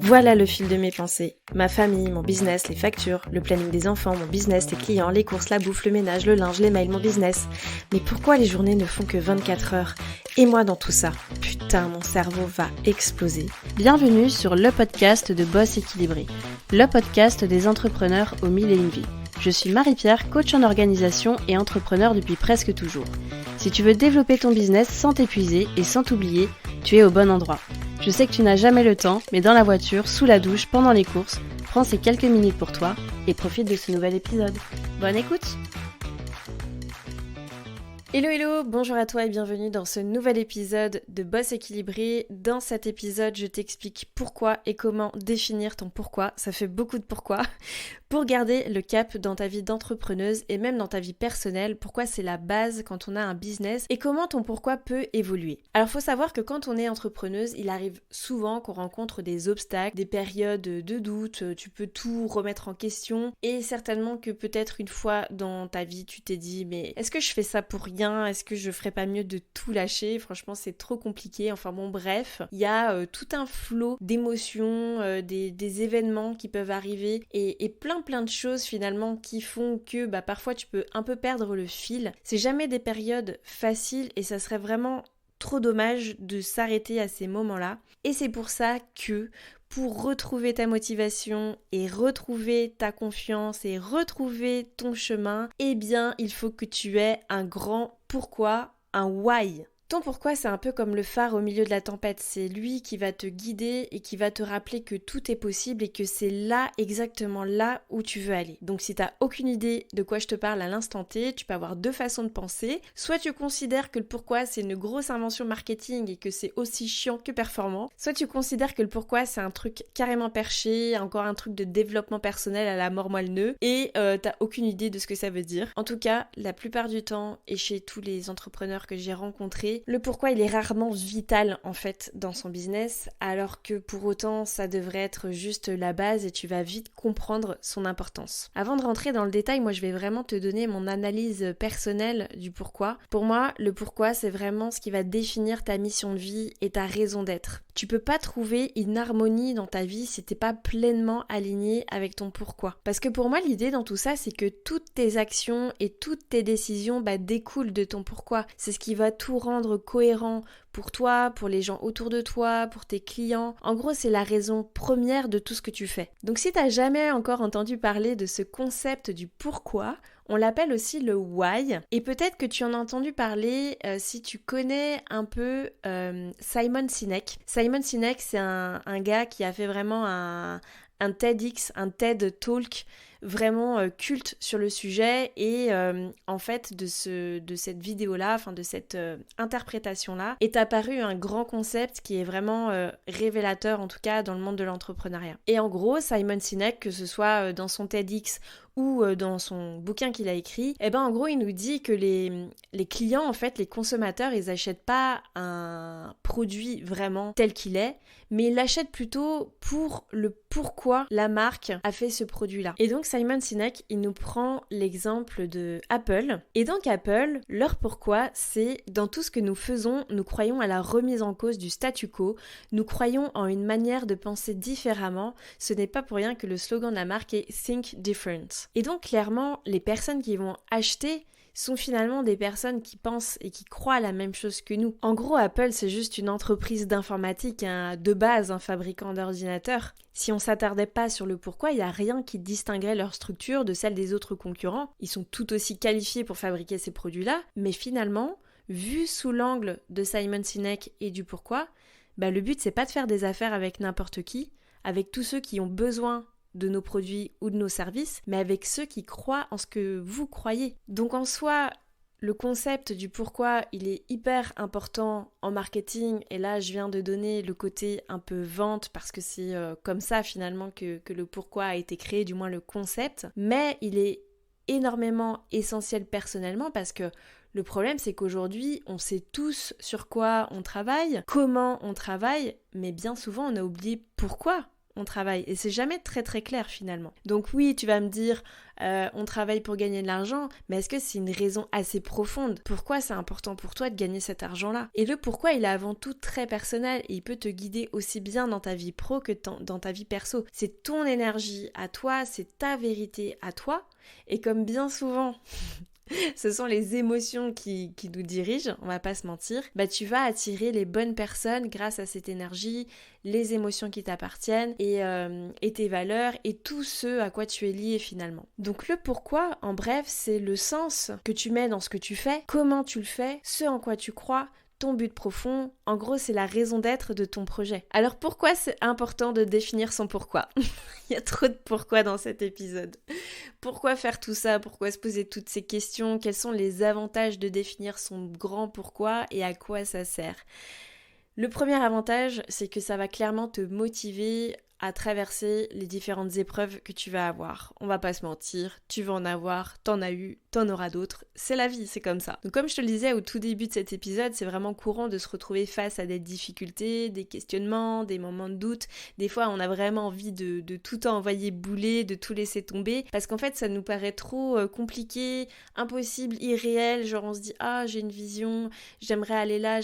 Voilà le fil de mes pensées. Ma famille, mon business, les factures, le planning des enfants, mon business, les clients, les courses, la bouffe, le ménage, le linge, les mails, mon business. Mais pourquoi les journées ne font que 24 heures? Et moi dans tout ça? Putain, mon cerveau va exploser. Bienvenue sur le podcast de Boss Équilibré, le podcast des entrepreneurs aux mille et une vies. Je suis Marie-Pierre, coach en organisation et entrepreneur depuis presque toujours. Si tu veux développer ton business sans t'épuiser et sans t'oublier, tu es au bon endroit. Je sais que tu n'as jamais le temps, mais dans la voiture, sous la douche, pendant les courses, prends ces quelques minutes pour toi et profite de ce nouvel épisode. Bonne écoute! Hello, bonjour à toi et bienvenue dans ce nouvel épisode de Boss Équilibré. Dans cet épisode, je t'explique pourquoi et comment définir ton pourquoi. Ça fait beaucoup de pourquoi. Pour garder le cap dans ta vie d'entrepreneuse et même dans ta vie personnelle, pourquoi c'est la base quand on a un business et comment ton pourquoi peut évoluer. Alors faut savoir que quand on est entrepreneuse, il arrive souvent qu'on rencontre des obstacles, des périodes de doute, tu peux tout remettre en question et certainement que peut-être une fois dans ta vie tu t'es dit mais est-ce que je fais ça pour rien? Est-ce que je ferais pas mieux de tout lâcher? Franchement c'est trop compliqué, enfin bon bref, il y a tout un flot d'émotions, des événements qui peuvent arriver et plein de choses finalement qui font que parfois tu peux un peu perdre le fil. C'est jamais des périodes faciles et ça serait vraiment trop dommage de s'arrêter à ces moments-là. Et c'est pour ça que pour retrouver ta motivation et retrouver ta confiance et retrouver ton chemin, eh bien il faut que tu aies un grand pourquoi, un why. Ton pourquoi, c'est un peu comme le phare au milieu de la tempête. C'est lui qui va te guider et qui va te rappeler que tout est possible et que c'est là, exactement là où tu veux aller. Donc si t'as aucune idée de quoi je te parle à l'instant T, tu peux avoir deux façons de penser. Soit tu considères que le pourquoi, c'est une grosse invention marketing et que c'est aussi chiant que performant. Soit tu considères que le pourquoi, c'est un truc carrément perché, encore un truc de développement personnel à la mort moelle nœud et t'as aucune idée de ce que ça veut dire. En tout cas, la plupart du temps et chez tous les entrepreneurs que j'ai rencontrés, le pourquoi il est rarement vital en fait dans son business alors que pour autant ça devrait être juste la base et tu vas vite comprendre son importance. Avant de rentrer dans le détail, moi je vais vraiment te donner mon analyse personnelle du pourquoi. Pour moi, le pourquoi c'est vraiment ce qui va définir ta mission de vie et ta raison d'être. Tu peux pas trouver une harmonie dans ta vie si t'es pas pleinement aligné avec ton pourquoi. Parce que pour moi, l'idée dans tout ça, c'est que toutes tes actions et toutes tes décisions découlent de ton pourquoi. C'est ce qui va tout rendre cohérent pour toi, pour les gens autour de toi, pour tes clients. En gros, c'est la raison première de tout ce que tu fais. Donc si t'as jamais encore entendu parler de ce concept du pourquoi, on l'appelle aussi le why. Et peut-être que tu en as entendu parler si tu connais un peu Simon Sinek. Simon Sinek, c'est un gars qui a fait vraiment un TEDx, un TED Talk vraiment culte sur le sujet et en fait de cette vidéo-là, enfin de cette interprétation-là, est apparu un grand concept qui est vraiment révélateur en tout cas dans le monde de l'entrepreneuriat. Et en gros, Simon Sinek, que ce soit dans son TEDx ou dans son bouquin qu'il a écrit, en gros il nous dit que les clients, en fait les consommateurs, ils achètent pas un produit vraiment tel qu'il est, mais ils l'achètent plutôt pour le pourquoi la marque a fait ce produit-là. Et donc Simon Sinek, il nous prend l'exemple de Apple. Et donc Apple, leur pourquoi, c'est dans tout ce que nous faisons, nous croyons à la remise en cause du statu quo, nous croyons en une manière de penser différemment. Ce n'est pas pour rien que le slogan de la marque est Think Different. Et donc clairement, les personnes qui vont acheter sont finalement des personnes qui pensent et qui croient à la même chose que nous. En gros, Apple, c'est juste une entreprise d'informatique, de base, un fabricant d'ordinateurs. Si on s'attardait pas sur le pourquoi, il n'y a rien qui distinguerait leur structure de celle des autres concurrents. Ils sont tout aussi qualifiés pour fabriquer ces produits-là, mais finalement, vu sous l'angle de Simon Sinek et du pourquoi, le but c'est pas de faire des affaires avec n'importe qui, avec tous ceux qui ont besoin de nos produits ou de nos services, mais avec ceux qui croient en ce que vous croyez. Donc en soi, le concept du pourquoi, il est hyper important en marketing, et là je viens de donner le côté un peu vente parce que c'est comme ça finalement que le pourquoi a été créé, du moins le concept, mais il est énormément essentiel personnellement parce que le problème c'est qu'aujourd'hui on sait tous sur quoi on travaille, comment on travaille, mais bien souvent on a oublié pourquoi on travaille. Et c'est jamais très très clair finalement. Donc oui, tu vas me dire, on travaille pour gagner de l'argent, mais est-ce que c'est une raison assez profonde? Pourquoi c'est important pour toi de gagner cet argent-là? Et le pourquoi, il est avant tout très personnel et il peut te guider aussi bien dans ta vie pro que dans ta vie perso. C'est ton énergie à toi, c'est ta vérité à toi. Et comme bien souvent, ce sont les émotions qui nous dirigent, on va pas se mentir, tu vas attirer les bonnes personnes grâce à cette énergie, les émotions qui t'appartiennent et tes valeurs et tout ce à quoi tu es lié finalement. Donc le pourquoi, en bref, c'est le sens que tu mets dans ce que tu fais, comment tu le fais, ce en quoi tu crois, ton but profond, en gros c'est la raison d'être de ton projet. Alors pourquoi c'est important de définir son pourquoi? Il y a trop de pourquoi dans cet épisode. Pourquoi faire tout ça? Pourquoi se poser toutes ces questions? Quels sont les avantages de définir son grand pourquoi et à quoi ça sert? Le premier avantage, c'est que ça va clairement te motiver à traverser les différentes épreuves que tu vas avoir. On va pas se mentir, tu vas en avoir, t'en as eu, t'en auras d'autres. C'est la vie, c'est comme ça. Donc comme je te le disais au tout début de cet épisode, c'est vraiment courant de se retrouver face à des difficultés, des questionnements, des moments de doute. Des fois, on a vraiment envie de tout envoyer bouler, de tout laisser tomber, parce qu'en fait, ça nous paraît trop compliqué, impossible, irréel. Genre on se dit, ah, j'ai une vision, j'aimerais aller là,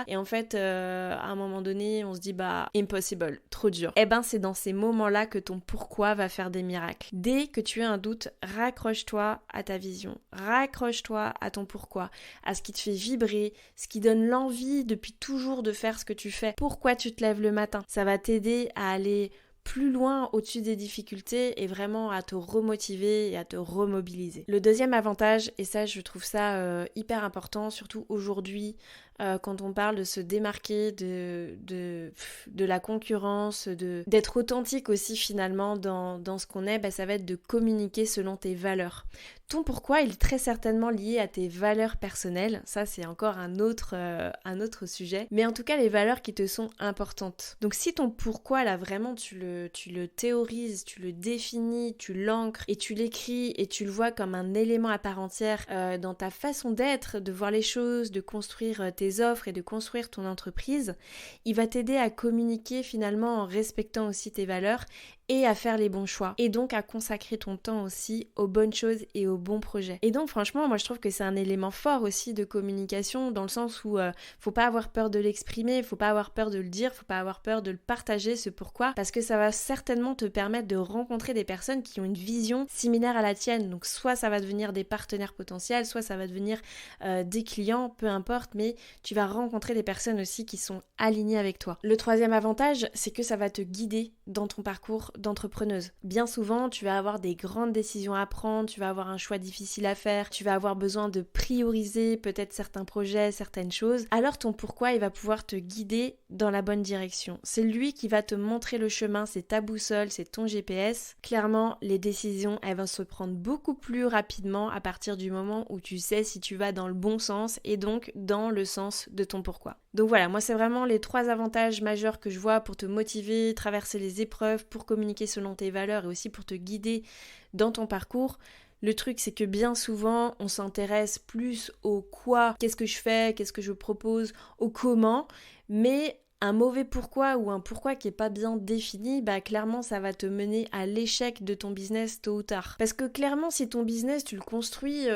et en fait, à un moment donné, on se dit, impossible, trop dur. Eh ben, c'est dans ces moments-là que ton pourquoi va faire des miracles. Dès que tu as un doute, raccroche-toi à ta vision, raccroche-toi à ton pourquoi, à ce qui te fait vibrer, ce qui donne l'envie depuis toujours de faire ce que tu fais. Pourquoi tu te lèves le matin? Ça va t'aider à aller plus loin au-dessus des difficultés et vraiment à te remotiver et à te remobiliser. Le deuxième avantage, et ça je trouve ça hyper important, surtout aujourd'hui, quand on parle de se démarquer de la concurrence, d'être authentique aussi finalement dans ce qu'on est, ça va être de communiquer selon tes valeurs. Ton pourquoi, il est très certainement lié à tes valeurs personnelles, ça c'est encore un autre sujet, mais en tout cas les valeurs qui te sont importantes. Donc si ton pourquoi là vraiment tu le théorises, tu le définis, tu l'ancres et tu l'écris et tu le vois comme un élément à part entière dans ta façon d'être, de voir les choses, de construire tes offres et de construire ton entreprise, il va t'aider à communiquer finalement en respectant aussi tes valeurs et à faire les bons choix et donc à consacrer ton temps aussi aux bonnes choses et aux bons projets. Et donc franchement, moi je trouve que c'est un élément fort aussi de communication dans le sens où faut pas avoir peur de l'exprimer, faut pas avoir peur de le dire, faut pas avoir peur de le partager ce pourquoi, parce que ça va certainement te permettre de rencontrer des personnes qui ont une vision similaire à la tienne. Donc soit ça va devenir des partenaires potentiels, soit ça va devenir des clients, peu importe, mais tu vas rencontrer des personnes aussi qui sont alignées avec toi. Le troisième avantage, c'est que ça va te guider dans ton parcours d'entrepreneuse. Bien souvent, tu vas avoir des grandes décisions à prendre, tu vas avoir un choix difficile à faire, tu vas avoir besoin de prioriser peut-être certains projets, certaines choses. Alors ton pourquoi, il va pouvoir te guider dans la bonne direction. C'est lui qui va te montrer le chemin, c'est ta boussole, c'est ton GPS. Clairement, les décisions, elles vont se prendre beaucoup plus rapidement à partir du moment où tu sais si tu vas dans le bon sens et donc dans le sens de ton pourquoi. Donc voilà, moi c'est vraiment les 3 avantages majeurs que je vois pour te motiver, traverser les épreuves, pour communiquer selon tes valeurs et aussi pour te guider dans ton parcours. Le truc, c'est que bien souvent, on s'intéresse plus au quoi, qu'est-ce que je fais, qu'est-ce que je propose, au comment, mais un mauvais pourquoi ou un pourquoi qui est pas bien défini, clairement ça va te mener à l'échec de ton business tôt ou tard. Parce que clairement si ton business tu le construis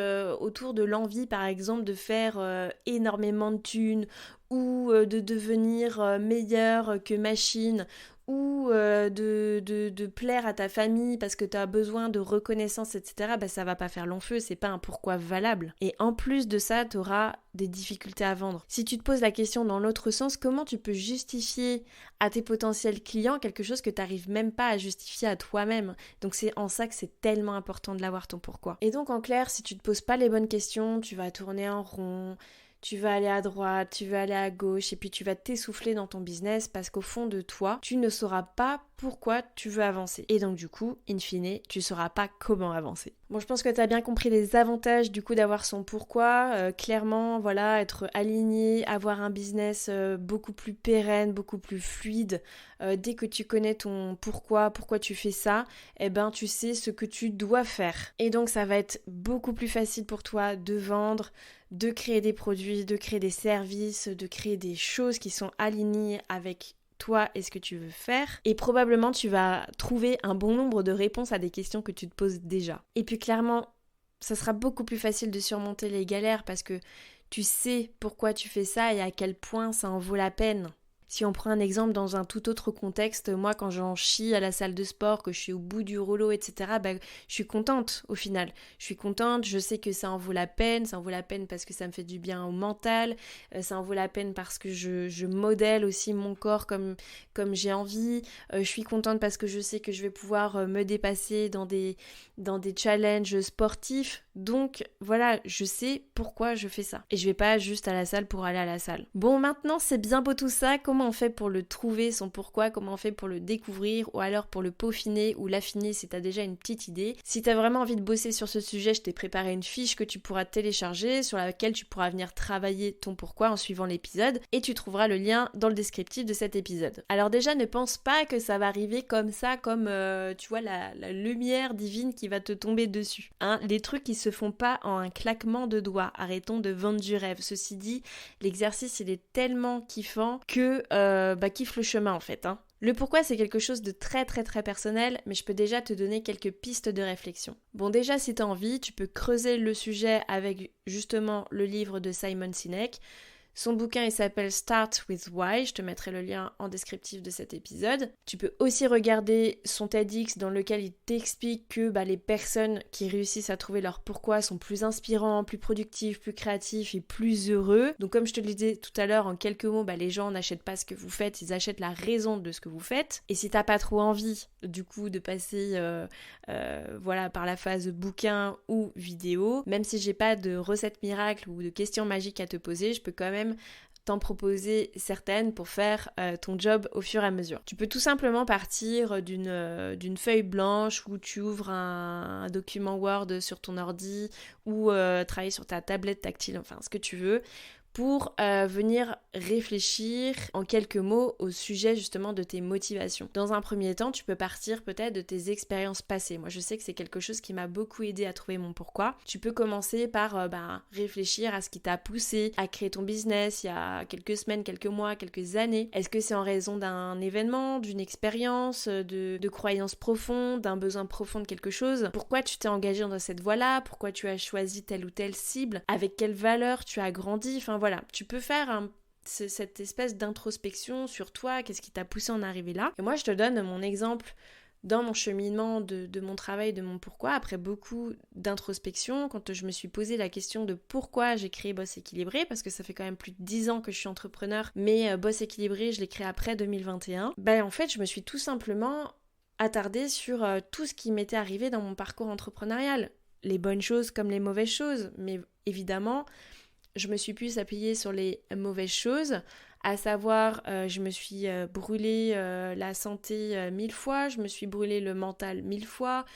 autour de l'envie par exemple de faire énormément de thunes ou de devenir meilleur que machine ou de plaire à ta famille parce que tu as besoin de reconnaissance, etc., ça va pas faire long feu, c'est pas un pourquoi valable. Et en plus de ça, tu auras des difficultés à vendre. Si tu te poses la question dans l'autre sens, comment tu peux justifier à tes potentiels clients quelque chose que tu n'arrives même pas à justifier à toi-même? Donc c'est en ça que c'est tellement important de l'avoir ton pourquoi. Et donc en clair, si tu te poses pas les bonnes questions, tu vas tourner en rond, tu vas aller à droite, tu vas aller à gauche et puis tu vas t'essouffler dans ton business parce qu'au fond de toi, tu ne sauras pas pourquoi tu veux avancer. Et donc du coup, in fine, tu sauras pas comment avancer. Bon, je pense que tu as bien compris les avantages du coup d'avoir son pourquoi. Clairement, voilà, être aligné, avoir un business beaucoup plus pérenne, beaucoup plus fluide. Dès que tu connais ton pourquoi tu fais ça, tu sais ce que tu dois faire. Et donc ça va être beaucoup plus facile pour toi de vendre, de créer des produits, de créer des services, de créer des choses qui sont alignées avec toi et ce que tu veux faire. Et probablement tu vas trouver un bon nombre de réponses à des questions que tu te poses déjà. Et puis clairement, ça sera beaucoup plus facile de surmonter les galères parce que tu sais pourquoi tu fais ça et à quel point ça en vaut la peine. Si on prend un exemple dans un tout autre contexte, moi quand j'en chie à la salle de sport, que je suis au bout du rouleau, etc., je suis contente au final. Je suis contente, je sais que ça en vaut la peine parce que ça me fait du bien au mental, ça en vaut la peine parce que je modèle aussi mon corps comme j'ai envie, je suis contente parce que je sais que je vais pouvoir me dépasser dans des challenges sportifs. Donc voilà, je sais pourquoi je fais ça. Et je vais pas juste à la salle pour aller à la salle. Bon, maintenant c'est bien beau tout ça, comment on fait pour le trouver, son pourquoi, comment on fait pour le découvrir, ou alors pour le peaufiner ou l'affiner si t'as déjà une petite idée. Si t'as vraiment envie de bosser sur ce sujet, je t'ai préparé une fiche que tu pourras télécharger, sur laquelle tu pourras venir travailler ton pourquoi en suivant l'épisode, et tu trouveras le lien dans le descriptif de cet épisode. Alors déjà, ne pense pas que ça va arriver comme ça, comme tu vois la lumière divine qui va te tomber dessus. Les trucs qui se font pas en un claquement de doigts. Arrêtons de vendre du rêve. Ceci dit, l'exercice il est tellement kiffant que kiffe le chemin en fait. Le pourquoi c'est quelque chose de très très très personnel, mais je peux déjà te donner quelques pistes de réflexion. Bon, déjà si t'as envie, tu peux creuser le sujet avec justement le livre de Simon Sinek. Son bouquin il s'appelle Start with Why, je te mettrai le lien en descriptif de cet épisode. Tu peux aussi regarder son TEDx dans lequel il t'explique que les personnes qui réussissent à trouver leur pourquoi sont plus inspirants, plus productifs, plus créatifs et plus heureux. Donc comme je te le disais tout à l'heure, en quelques mots, les gens n'achètent pas ce que vous faites, ils achètent la raison de ce que vous faites. Et si t'as pas trop envie du coup de passer par la phase bouquin ou vidéo, même si j'ai pas de recette miracle ou de questions magiques à te poser, je peux quand même t'en proposer certaines pour faire ton job au fur et à mesure. Tu peux tout simplement partir d'une feuille blanche où tu ouvres un document Word sur ton ordi ou travailler sur ta tablette tactile, enfin ce que tu veux, pour venir réfléchir en quelques mots au sujet justement de tes motivations. Dans un premier temps, tu peux partir peut-être de tes expériences passées. Moi, je sais que c'est quelque chose qui m'a beaucoup aidé à trouver mon pourquoi. Tu peux commencer par réfléchir à ce qui t'a poussé à créer ton business il y a quelques semaines, quelques mois, quelques années. Est-ce que c'est en raison d'un événement, d'une expérience, de croyances profondes, d'un besoin profond de quelque chose? Pourquoi tu t'es engagé dans cette voie-là? Pourquoi tu as choisi telle ou telle cible? Avec quelle valeur tu as grandi? Enfin voilà, tu peux faire cette espèce d'introspection sur toi, qu'est-ce qui t'a poussé à en arriver là. Et moi, je te donne mon exemple dans mon cheminement de mon travail, de mon pourquoi, après beaucoup d'introspection, quand je me suis posé la question de pourquoi j'ai créé Boss Équilibré, parce que ça fait quand même plus de 10 ans que je suis entrepreneur, mais Boss Équilibré, je l'ai créé après 2021. En fait, je me suis tout simplement attardée sur tout ce qui m'était arrivé dans mon parcours entrepreneurial. Les bonnes choses comme les mauvaises choses, mais évidemment, je me suis plus appuyée sur les mauvaises choses, à savoir je me suis brûlé la santé 1000 fois, je me suis brûlé le mental 1000 fois,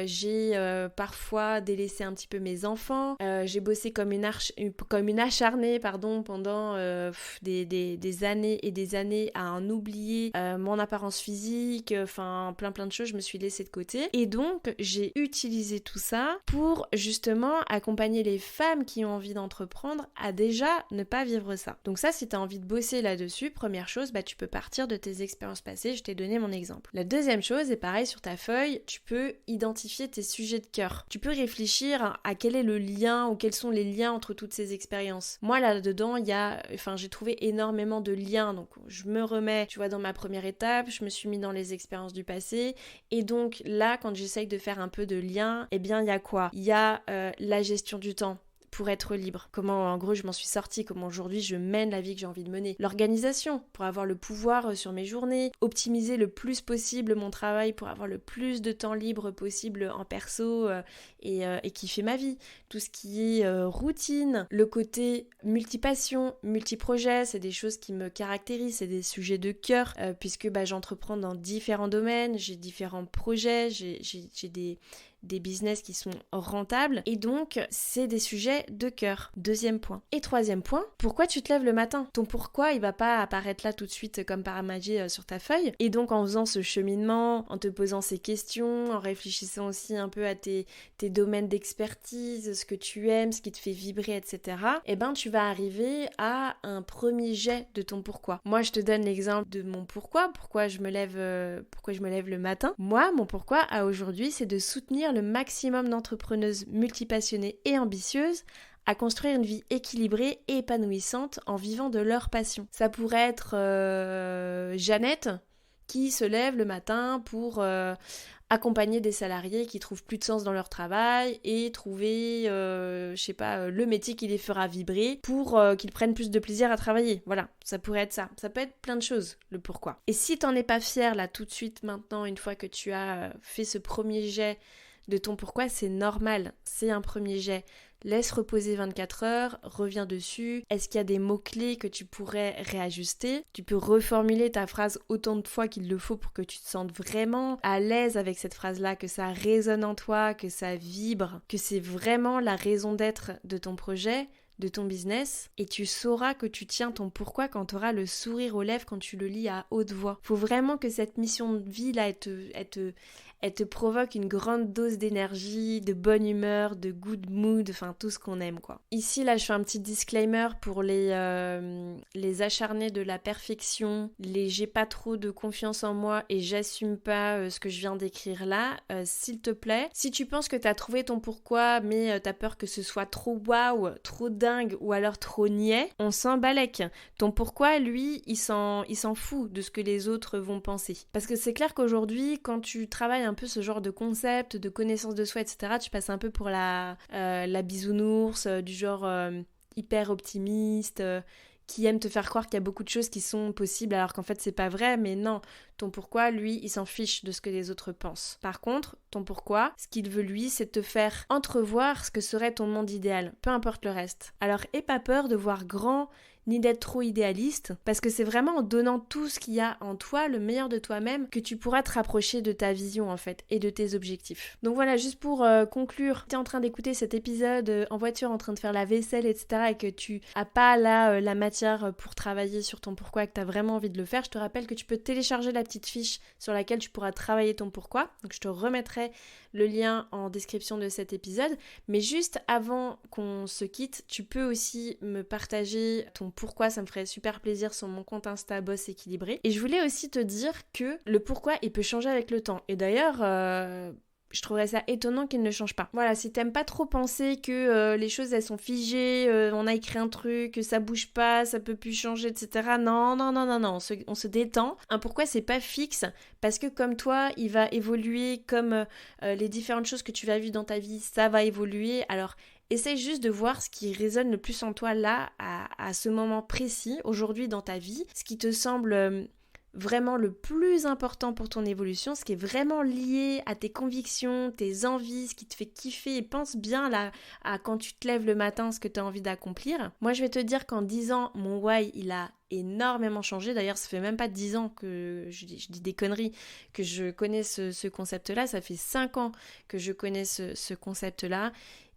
j'ai parfois délaissé un petit peu mes enfants, j'ai bossé comme une acharnée pendant des années et des années à en oublier mon apparence physique, enfin plein de choses, je me suis laissée de côté. Et donc j'ai utilisé tout ça pour justement accompagner les femmes qui ont envie d'entreprendre à déjà ne pas vivre ça. Donc ça, si tu as envie de bosser là-dessus, première chose, tu peux partir de tes expériences passées, je t'ai donné mon exemple. La deuxième chose, et pareil sur ta feuille, tu peux identifier tes sujets de cœur. Tu peux réfléchir à quel est le lien ou quels sont les liens entre toutes ces expériences. Moi là-dedans, j'ai trouvé énormément de liens, donc je me remets, tu vois, dans ma première étape, je me suis mis dans les expériences du passé, et donc là, quand j'essaye de faire un peu de lien, il y a quoi? Il y a la gestion du temps pour être libre. Comment, en gros, je m'en suis sortie, comment aujourd'hui je mène la vie que j'ai envie de mener. L'organisation, pour avoir le pouvoir sur mes journées, optimiser le plus possible mon travail pour avoir le plus de temps libre possible en perso et kiffer ma vie. Tout ce qui est routine, le côté multipassion, multiprojet, c'est des choses qui me caractérisent, c'est des sujets de cœur, puisque j'entreprends dans différents domaines, j'ai différents projets, j'ai des business qui sont rentables. Et donc, c'est des sujets de cœur. Deuxième point. Et troisième point, pourquoi tu te lèves le matin ? Ton pourquoi, il va pas apparaître là tout de suite comme par magie sur ta feuille. Et donc, en faisant ce cheminement, en te posant ces questions, en réfléchissant aussi un peu à tes domaines d'expertise, ce que tu aimes, ce qui te fait vibrer, etc., tu vas arriver à un premier jet de ton pourquoi. Moi, je te donne l'exemple de mon pourquoi je me lève le matin. Moi, mon pourquoi à aujourd'hui, c'est de soutenir le maximum d'entrepreneuses multipassionnées et ambitieuses à construire une vie équilibrée et épanouissante en vivant de leur passion. Ça pourrait être Jeannette qui se lève le matin pour accompagner des salariés qui trouvent plus de sens dans leur travail et trouver, le métier qui les fera vibrer pour qu'ils prennent plus de plaisir à travailler. Voilà, ça pourrait être ça. Ça peut être plein de choses, le pourquoi. Et si t'en es pas fier là tout de suite maintenant, une fois que tu as fait ce premier jet de ton pourquoi, c'est normal, c'est un premier jet. Laisse reposer 24 heures, reviens dessus. Est-ce qu'il y a des mots-clés que tu pourrais réajuster ? Tu peux reformuler ta phrase autant de fois qu'il le faut pour que tu te sentes vraiment à l'aise avec cette phrase-là, que ça résonne en toi, que ça vibre, que c'est vraiment la raison d'être de ton projet, de ton business, et tu sauras que tu tiens ton pourquoi quand tu auras le sourire aux lèvres quand tu le lis à haute voix. Faut vraiment que cette mission de vie là, elle te provoque une grande dose d'énergie, de bonne humeur, de good mood, enfin tout ce qu'on aime quoi. Ici là je fais un petit disclaimer pour les acharnés de la perfection, les j'ai pas trop de confiance en moi et j'assume pas ce que je viens d'écrire là, s'il te plaît, si tu penses que t'as trouvé ton pourquoi mais t'as peur que ce soit trop waouh, trop dingue ou alors trop niais, on s'en balèque. Ton pourquoi lui il s'en fout de ce que les autres vont penser. Parce que c'est clair qu'aujourd'hui quand tu travailles un peu ce genre de concept, de connaissance de soi, etc., tu passes un peu pour la bisounours, du genre hyper optimiste, qui aime te faire croire qu'il y a beaucoup de choses qui sont possibles alors qu'en fait c'est pas vrai, mais non, ton pourquoi, lui, il s'en fiche de ce que les autres pensent. Par contre, ton pourquoi, ce qu'il veut lui, c'est te faire entrevoir ce que serait ton monde idéal, peu importe le reste. Alors aie pas peur de voir grand, ni d'être trop idéaliste, parce que c'est vraiment en donnant tout ce qu'il y a en toi, le meilleur de toi-même, que tu pourras te rapprocher de ta vision en fait, et de tes objectifs. Donc voilà, juste pour conclure, tu es en train d'écouter cet épisode en voiture, en train de faire la vaisselle, etc., et que tu as pas là la matière pour travailler sur ton pourquoi, et que tu as vraiment envie de le faire, je te rappelle que tu peux télécharger la petite fiche sur laquelle tu pourras travailler ton pourquoi. Donc je te remettrai le lien en description de cet épisode, mais juste avant qu'on se quitte, tu peux aussi me partager ton pourquoi, ça me ferait super plaisir sur mon compte Insta Boss Équilibré. Et je voulais aussi te dire que le pourquoi, il peut changer avec le temps. Et d'ailleurs, je trouverais ça étonnant qu'il ne change pas. Voilà, si t'aimes pas trop penser que les choses elles sont figées, on a écrit un truc, que ça bouge pas, ça peut plus changer, etc. Non, on se détend. Un pourquoi c'est pas fixe, parce que comme toi, il va évoluer, comme les différentes choses que tu vas vivre dans ta vie, ça va évoluer. Alors essaye juste de voir ce qui résonne le plus en toi là, à ce moment précis, aujourd'hui dans ta vie, ce qui te semble vraiment le plus important pour ton évolution, ce qui est vraiment lié à tes convictions, tes envies, ce qui te fait kiffer, et pense bien là à quand tu te lèves le matin, ce que tu as envie d'accomplir. Moi je vais te dire qu'en 10 ans, mon why il a énormément changé. D'ailleurs ça fait même pas 10 ans que je dis des conneries, que je connais ce concept là, ça fait 5 ans que je connais ce concept là.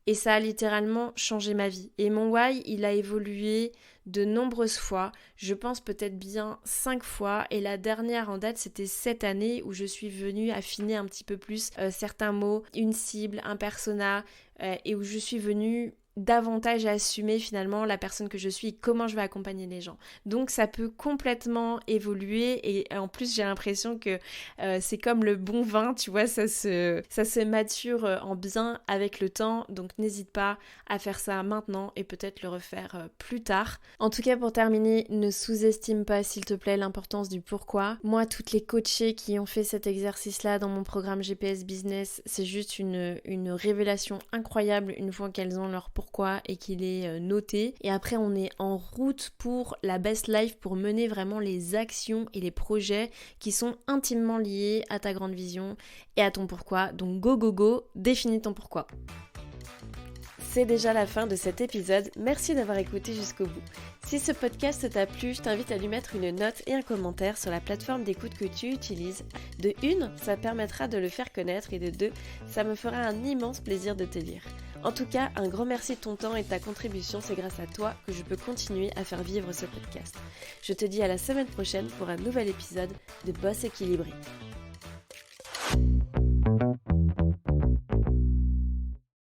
Et ça a littéralement changé ma vie. Et mon why, il a évolué de nombreuses fois. Je pense peut-être bien 5 fois. Et la dernière en date, c'était cette année où je suis venue affiner un petit peu plus certains mots, une cible, un persona, et où je suis venue davantage assumer finalement la personne que je suis et comment je vais accompagner les gens. Donc ça peut complètement évoluer et en plus j'ai l'impression que c'est comme le bon vin, tu vois, ça se mature en bien avec le temps, donc n'hésite pas à faire ça maintenant et peut-être le refaire plus tard. En tout cas pour terminer, ne sous-estime pas s'il te plaît l'importance du pourquoi. Moi, toutes les coachées qui ont fait cet exercice-là dans mon programme GPS Business, c'est juste une révélation incroyable une fois qu'elles ont leur pourquoi et qu'il est noté. Et après, on est en route pour la best life, pour mener vraiment les actions et les projets qui sont intimement liés à ta grande vision et à ton pourquoi. Donc go, définis ton pourquoi. C'est déjà la fin de cet épisode, merci d'avoir écouté jusqu'au bout. Si ce podcast t'a plu, je t'invite à lui mettre une note et un commentaire sur la plateforme d'écoute que tu utilises. De 1, ça permettra de le faire connaître et de 2, ça me fera un immense plaisir de te lire. En tout cas, un grand merci de ton temps et de ta contribution, c'est grâce à toi que je peux continuer à faire vivre ce podcast. Je te dis à la semaine prochaine pour un nouvel épisode de Boss équilibré.